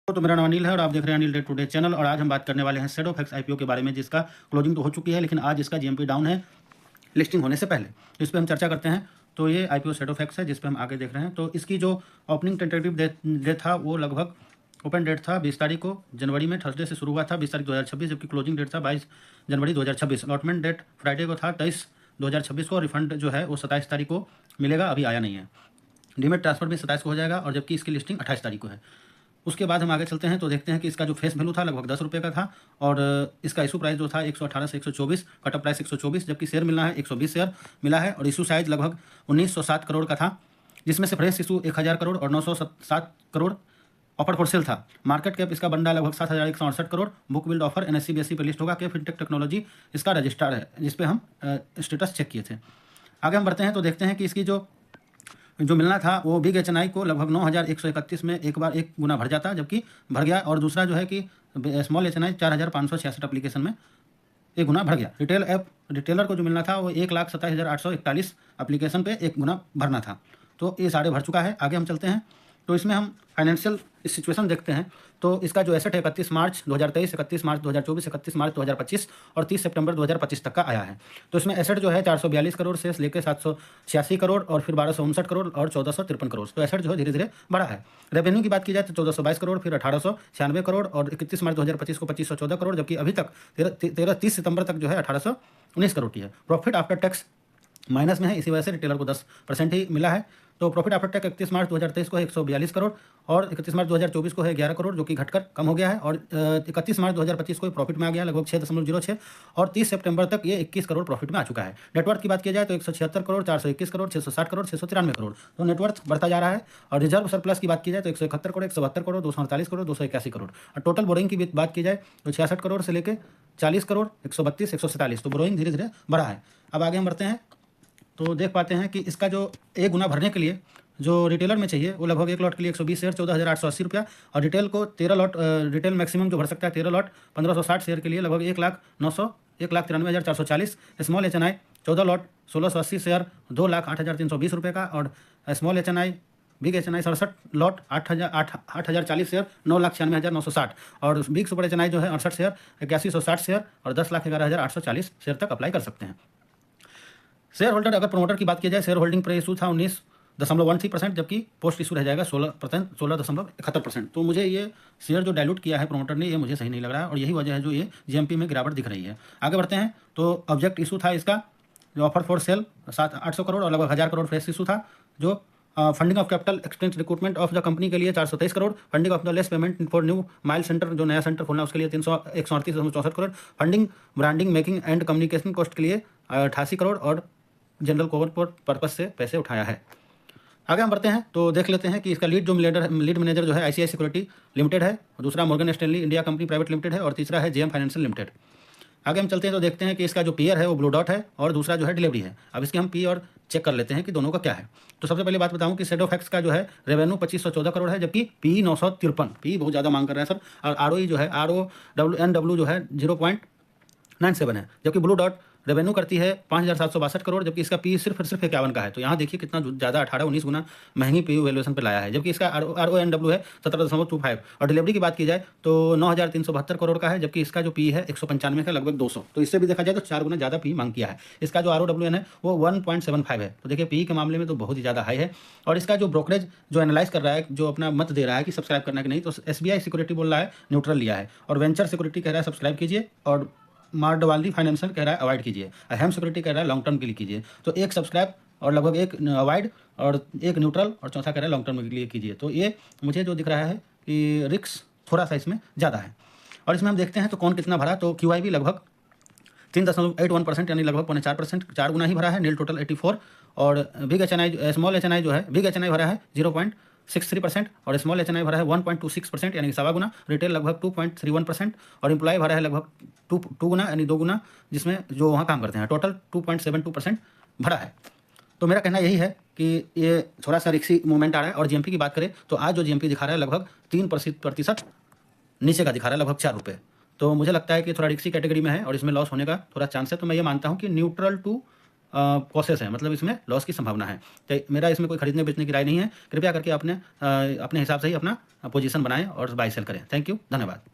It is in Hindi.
तो मेरा नाम अनिल है और आप देख रहे हैं अनिल डे टुडे चैनल। और आज हम बात करने वाले हैं शेडोफैक्स आईपीओ के बारे में, जिसका क्लोजिंग तो हो चुकी है लेकिन आज इसका जीएमपी डाउन है लिस्टिंग होने से पहले। तो इस पर हम चर्चा करते हैं। तो ये आईपीओ शेडोफैक्स है जिस पे हम आगे देख रहे हैं। तो इसकी जो ओपनिंग टेंटेटिव डेट था वो लगभग ओपन डेट था 20 तारीख को जनवरी में, थर्सडे से शुरू हुआ था 20 तारीख 2026, जबकि क्लोजिंग डेट था 22 जनवरी 2026। अलॉटमेंट डेट फ्राइडे को था 23 2026 को। रिफंड जो है वो 27 तारीख को मिलेगा, अभी आया नहीं है। डीमेट ट्रांसफर भी 27 को हो जाएगा और जबकि इसकी लिस्टिंग 28 तारीख को है। उसके बाद हम आगे चलते हैं तो देखते हैं कि इसका जो फेस वैल्यू था लगभग 10 रुपये का था और इसका इशू प्राइस जो था 118 से 124, कटअप प्राइस 124, जबकि शेयर मिलना है 120 शेयर मिला है और इशू साइज लगभग 1907 करोड़ का था, जिसमें से फ्रेश इशू 1000 करोड़ और 907 करोड़ ऑफर फॉर सेल था। मार्केट कैप इसका बंडा लगभग 7168 crore. Book build offer NSC BSc पर लिस्ट होगा। के फिनटेक टेक्नोलॉजी इसका रजिस्ट्रार है, जिस पे हम स्टेटस चेक किए थे। आगे हम बढ़ते हैं तो देखते हैं कि इसकी जो मिलना था वो बिग एचएनआई को लगभग 9131 में एक बार एक गुना भर जाता, जबकि भर गया। और दूसरा जो है कि स्मॉल एचएनआई 4566 एप्लीकेशन में एक गुना भर गया। रिटेलर को जो मिलना था वो 1,27,841 एप्लीकेशन पे एक गुना भरना था। तो ये सारे भर चुका है। आगे हम चलते हैं तो इसमें हम फाइनेंशियल सिचुएशन देखते हैं। तो इसका जो एसेट है 31 मार्च 2023, 31 मार्च 2024, 31 मार्च 2025 और 30 सितंबर 2025 तक का आया है। तो इसमें एसेट जो है 442 करोड़ से लेकर 786 करोड़ और फिर 1259 करोड़ और 1453 करोड़। तो एसेट जो है धीरे धीरे बढ़ा है। रेवेन्यू की बात की जाए तो 1422 करोड़, फिर 1896 करोड़ और 31 मार्च 2025 को 2514 करोड़, जबकि अभी तक 30 सितंबर तक जो है 1819 करोड़ की है। प्रॉफिट आफ्टर टैक्स माइनस में है, इसी वजह से रिटेलर को 10% ही मिला है। तो प्रॉफिट आफ्टर टैक्स 31 मार्च 2023 को है 142 करोड़ और 31 मार्च 2024 को है 11 करोड़, जो कि घटकर कम हो गया है। और 31 मार्च 2025 को प्रॉफिट में आ गया लगभग 6.06 और 30 सितंबर तक ये 21 करोड़ प्रॉफिट में आ चुका है। नेटवर्थ की बात की जाए तो 176 करोड़, 421 करोड़, 660 करोड़, 693 करोड़। तो नेटवर्थ बढ़ता जा रहा है। और रिजर्व सरप्लस की बात की जाए तो 171 करोड़, 172 करोड़, 248 करोड़, 281 करोड़। और टोटल बोरिंग की बात की जाए तो 66 करोड़ से लेकर 40 करोड़, 132, 147। तो बोरिंग धीरे धीरे बढ़ा है। अब आगे हम बढ़ते हैं तो देख पाते हैं कि इसका जो एक गुना भरने के लिए जो रिटेलर में चाहिए वो लगभग एक लॉट के लिए 120 शेयर 14,880 रुपया, और रिटेल को 13 लॉट, रिटेल मैक्सिमम जो भर सकता है 13 लॉट 1560 शेयर के लिए लगभग 1,93,440। स्मॉल एचएनआई 14 लॉट 1680 शेयर 2,08,320 रुपये का, और small HNI big HNI 67 lot 8,040 share 9,96,960, और बिग सुपर एचएनआई जो है 68 शेयर 8160 शेयर और 10,11,840 शेयर तक अप्लाई कर सकते हैं। शेयर होल्डर, अगर प्रोमोटर की बात की जाए, शेयर होल्डिंग प्रे इशू था 19.13%, जबकि पोस्ट इशू रह जाएगा 16%, 16.71%। तो मुझे ये शेयर जो डाइल्यूट किया है प्रोमोटर ने, ये मुझे सही नहीं लग रहा है और यही वजह है जो ये जीएमपी में गिरावट दिख रही है। आगे बढ़ते हैं तो ऑब्जेक्ट इशू था इसका जो ऑफर फॉर सेल 800 करोड़ और लगभग 1000 करोड़ फ्रेश इशू था। जो funding of capital expense recruitment of the company के लिए 423 crore. Funding of the less payment for new mile centre, जो नया सेंटर खोलना उसके लिए 138.64 crore. Funding branding making and communication cost के लिए 88 करोड़ और जनरल कोवर्ट पर्पज से पैसे उठाया है। आगे हम बढ़ते हैं तो देख लेते हैं कि इसका लीड मैनेजर जो है आईसीआई सिक्योरिटी लिमिटेड है, दूसरा Morgan Stanley India company private limited है और तीसरा है जेएम फाइनेंशियल लिमिटेड। आगे हम चलते हैं तो देखते हैं कि इसका जो पीयर है वो ब्लू डॉट है और दूसरा जो है डिलीवरी है। अब इसके हम पी और चेक कर लेते हैं कि दोनों का क्या है। तो सबसे पहले बात बताऊं कि शेडोफैक्स का जो है रेवेन्यू 2514 करोड़ है, जबकि पी 953, पी बहुत ज़्यादा मांग कर रहे हैं सर। और आरओई जो है RONW जो है 0.97 है, जबकि ब्लू डॉट रेवेन्यू करती है 5,762 करोड़, जबकि इसका पी सिर्फ 51 का है। तो यहाँ देखिए कितना ज़्यादा 18-19 गुना महंगी पी वैल्यूएशन पे लाया है, जबकि इसका RONW है 17.25। और डिलीवरी की बात की जाए तो 9,372 करोड़ का है, जबकि इसका जो पी है 195 का लगभग 200। तो इससे भी देखा जाए तो 4 गुना ज़्यादा पी मांग किया है। इसका जो ROWN है वो 1.75 है। तो देखिए पी के मामले में तो बहुत ही ज़्यादा हाई है। और इसका जो ब्रोकरेज जो एनालाइज कर रहा है, जो अपना मत दे रहा है कि सब्सक्राइब करना कि नहीं, तो SBI सिक्योरिटी बोल रहा है न्यूट्रल लिया है, और वेंचर सिक्योरिटी कह रहा है सब्सक्राइब कीजिए, और मार्डवाली फाइनेंशियल कह रहा है अवॉइड कीजिए, हेम सिक्योरिटी कह रहा है लॉन्ग टर्म के लिए कीजिए। तो एक सब्सक्राइब और लगभग एक अवॉइड और एक न्यूट्रल और चौथा कह रहा है लॉन्ग टर्म के लिए कीजिए। तो ये मुझे जो दिख रहा है कि रिस्क थोड़ा सा इसमें ज़्यादा है। और इसमें हम देखते हैं तो कौन कितना भरा। तो QIB लगभग 3.81% यानी लगभग 4%, 4 गुना ही भरा है। नील टोटल 84। और बिग एचएनआई स्मॉल एचएनआई जो है बिग एचएनआई भरा है 0.63% और स्मॉल एचएनआई भरा है 1.26% यानी 7 गुना। रिटेल लगभग 2.31% और एम्प्लॉय भरा है लगभग 2 गुना यानी 2 गुना, जिसमें जो वहाँ काम करते हैं। टोटल 2.72% भरा है। तो मेरा कहना यही है कि ये थोड़ा सा रिक्सी मूवमेंट आ रहा है। और जीएमपी की बात करें तो आज जो जीएमपी दिखा रहा है लगभग 3% नीचे का दिखा रहा है, लगभग 4 रुपये। तो मुझे लगता है कि थोड़ा रिक्सी कैटेगरी में है और इसमें लॉस होने का थोड़ा चांस है। तो मैं ये मानता हूँ कि न्यूट्रल टू कॉसेस है, मतलब इसमें लॉस की संभावना है। तो मेरा इसमें कोई खरीदने बेचने की राय नहीं है। कृपया करके अपने हिसाब से ही अपना पोजीशन बनाएँ और बाय सेल करें। थैंक यू, धन्यवाद।